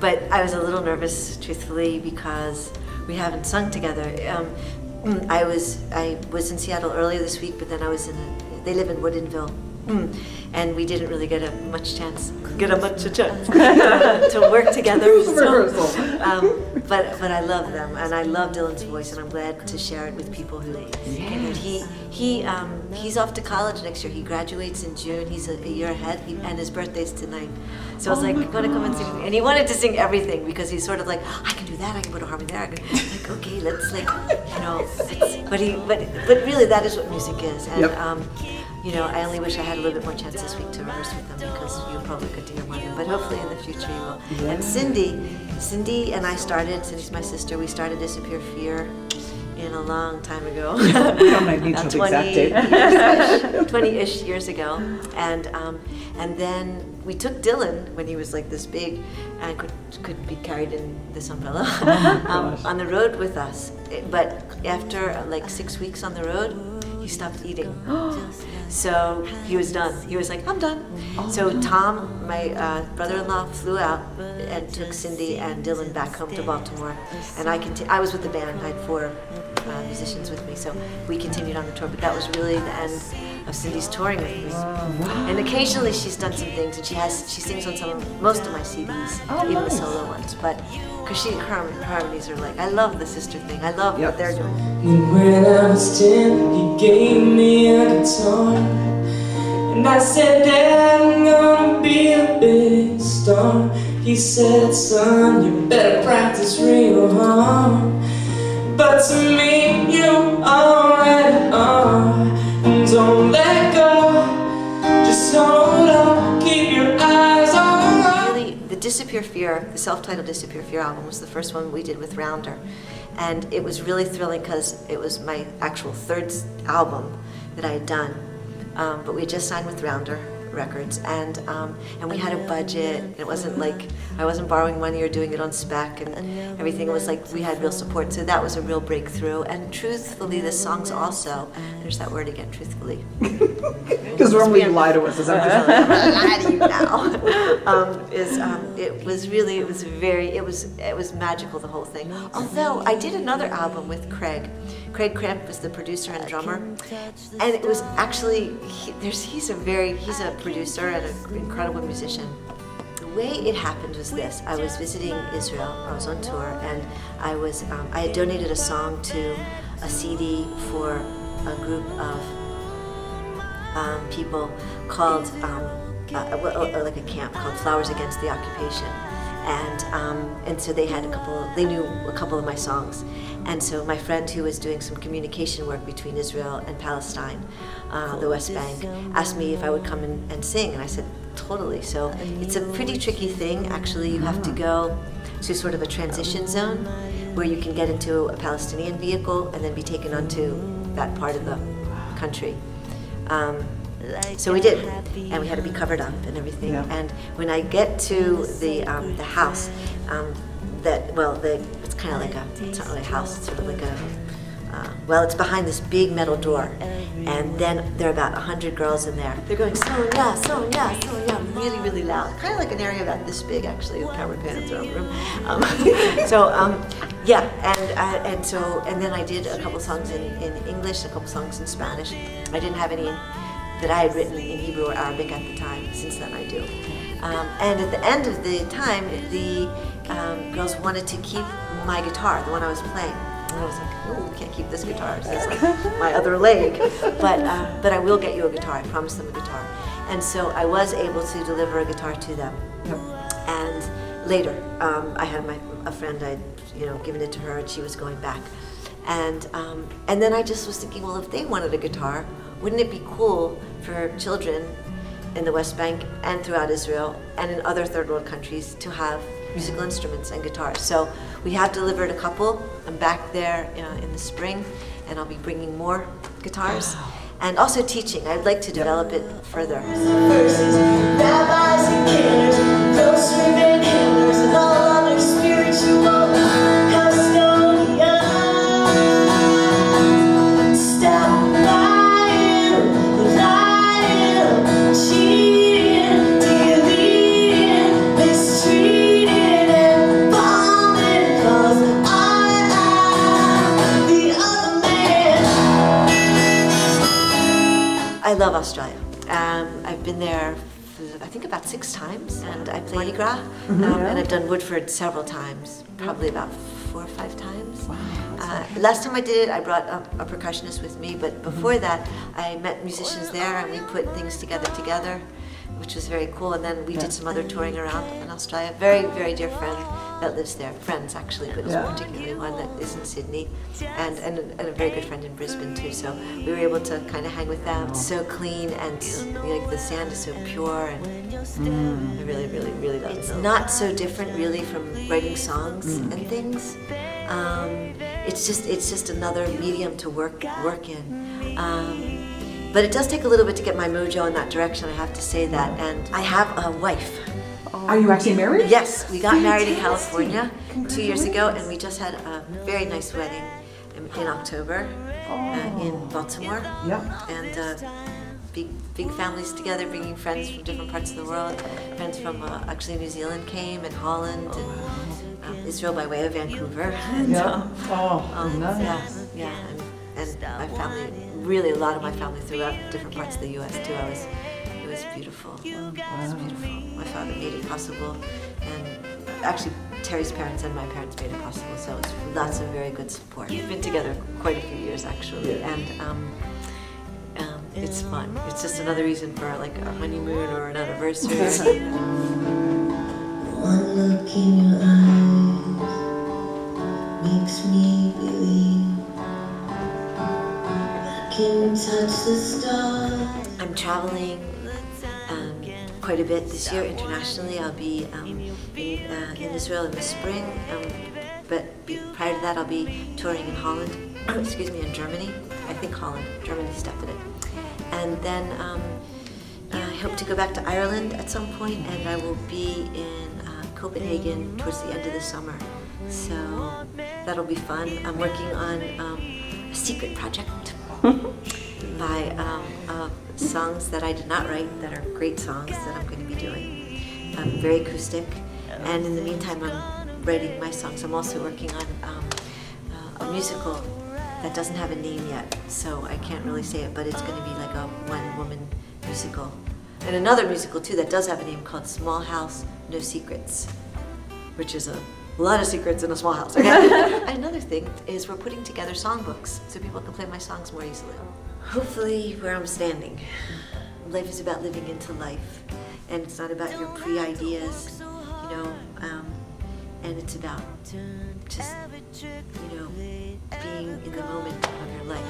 But I was a little nervous, truthfully, because we haven't sung together. I was in Seattle earlier this week, but then I was they live in Woodinville, and we didn't really get a chance to work together. So, but I love them, and I love Dylan's voice, and I'm glad to share it with people who. He's off to college next year. He graduates in June. He's a year ahead, and his birthday's tonight. So I was like, "You want to come and sing with me?" And he wanted to sing everything because he's sort of like, "I can do that. I can put a harmony there." Like, okay, let's but really, that is what music is. And you know, I only wish I had a little bit more chance this week to rehearse with them because you probably get to hear more of them. But hopefully in the future you will. Yeah. And Cindy and I started. Cindy's my sister. We started Disappear Fear in a long time ago. We don't need to know the exact date. 20-ish years ago, and then we took Dylan when he was like this big and could be carried in this umbrella on the road with us. But after like 6 weeks on the road, he stopped eating. So he was done. He was like, "I'm done." So Tom, my brother-in-law, flew out and took Cindy and Dylan back home to Baltimore. And I was with the band. I had 4 musicians with me, so we continued on the tour. But that was really the end of Cindy's touring with me. And occasionally she's done some things, and she sings on most of my CDs, even the solo ones. But because her harmonies are like, I love the sister thing. I love what they're doing. And when I was 10, he gave me a guitar, and I said, "Dad, I'm gonna be a big star." He said, "Son, you better practice real hard." But to me, you already are. And don't let go, just hold on, keep your eyes on God. Really, the Disappear Fear, the self-titled Disappear Fear album was the first one we did with Rounder. And it was really thrilling because it was my actual 3rd album that I had done. But we had just signed with Rounder Records, and we had a budget. It wasn't like I wasn't borrowing money or doing it on spec, and everything. It was like we had real support, so that was a real breakthrough. And truthfully, the songs also, there's that word again, truthfully. Because normally you lie to us, I'm gonna lie to you now. It was magical, the whole thing. Although I did another album with Craig. Craig Cramp was the producer and drummer, and it was actually he's a producer and an incredible musician. The way it happened was this: I was visiting Israel. I was on tour, and I had donated a song to a CD for a group of people called like a camp called Flowers Against the Occupation. And so they knew a couple of my songs. And so my friend who was doing some communication work between Israel and Palestine, the West Bank, asked me if I would come and sing, and I said, totally. So it's a pretty tricky thing. Actually, you have to go to sort of a transition zone where you can get into a Palestinian vehicle and then be taken onto that part of the country. So we did, and we had to be covered up and everything. And when I get to the house, it's kind of like it's not really a house, it's sort of like it's behind this big metal door, and then there are about 100 girls in there. They're going, "SONiA, SONiA, SONiA," really, really loud. Kind of like an area about this big, actually, with camera pans around the room. And then I did a couple songs in English, a couple songs in Spanish. I didn't have any that I had written in Hebrew or Arabic at the time. Since then I do. And at the end of the time, the girls wanted to keep my guitar, the one I was playing. And I was like, "Oh, we can't keep this guitar. So it's like my other leg. But I will get you a guitar." I promised them a guitar. And so I was able to deliver a guitar to them. And later, I had a friend, I'd given it to her, and she was going back. And then I just was thinking, well, if they wanted a guitar, wouldn't it be cool for children in the West Bank and throughout Israel and in other third world countries to have musical instruments and guitars. So we have delivered a couple. I'm back there in the spring, and I'll be bringing more guitars. And also teaching. I'd like to develop it further. Verses, rabbis and killers, ghosts and healers, and all other spiritual custodians. Stop lying, cheating, deleting, mistreating, and bombing, 'cause I am the other man. I love Australia. I've been there, I think about 6 times, and I played Mardi Gras, and I've done Woodford several times, probably about 4 or 5 times. Wow, last time I did it, I brought a percussionist with me, but before that, I met musicians there, and we put things together, which was very cool. And then we did some other touring around in Australia. Very, very dear friend that lives there. Friends, actually, but particularly one that is in Sydney, and a very good friend in Brisbane too. So we were able to kind of hang with them. It's so clean, and like the sand is so pure, and I really, really, really love it. It's not so different, really, from writing songs and things. It's just another medium to work in. But it does take a little bit to get my mojo in that direction, I have to say that. And I have a wife. Are you actually married? Yes, we got married in California 2 years ago, and we just had a very nice wedding in October in Baltimore. Yeah. And big families together, bringing friends from different parts of the world. Friends from actually New Zealand came, and Holland, and Israel by way of Vancouver. Yeah. Nice. Yeah. And my family, really a lot of my family throughout different parts of the U.S. too. It was beautiful. It was beautiful. My father made it possible, and actually Terry's parents and my parents made it possible. So it's lots of very good support. We've been together quite a few years actually, and it's fun. It's just another reason for like a honeymoon or an anniversary. One look in your eyes makes me believe can touch the stars. I'm traveling quite a bit this year internationally. I'll be in Israel in the spring, but prior to that I'll be touring in Holland, excuse me, in Germany. I think Holland, Germany's definite. And then I hope to go back to Ireland at some point, and I will be in Copenhagen towards the end of the summer. So that'll be fun. I'm working on a secret project by songs that I did not write, that are great songs that I'm going to be doing. Very acoustic, and in the meantime I'm writing my songs. I'm also working on a musical that doesn't have a name yet, so I can't really say it, but it's going to be like a one-woman musical. And another musical too that does have a name called Small House, No Secrets, which is a lot of secrets in a small house. Okay? Another thing is we're putting together songbooks so people can play my songs more easily. Hopefully where I'm standing. Life is about living into life, and it's not about your pre-ideas, you know, and it's about just, you know, being in the moment of your life.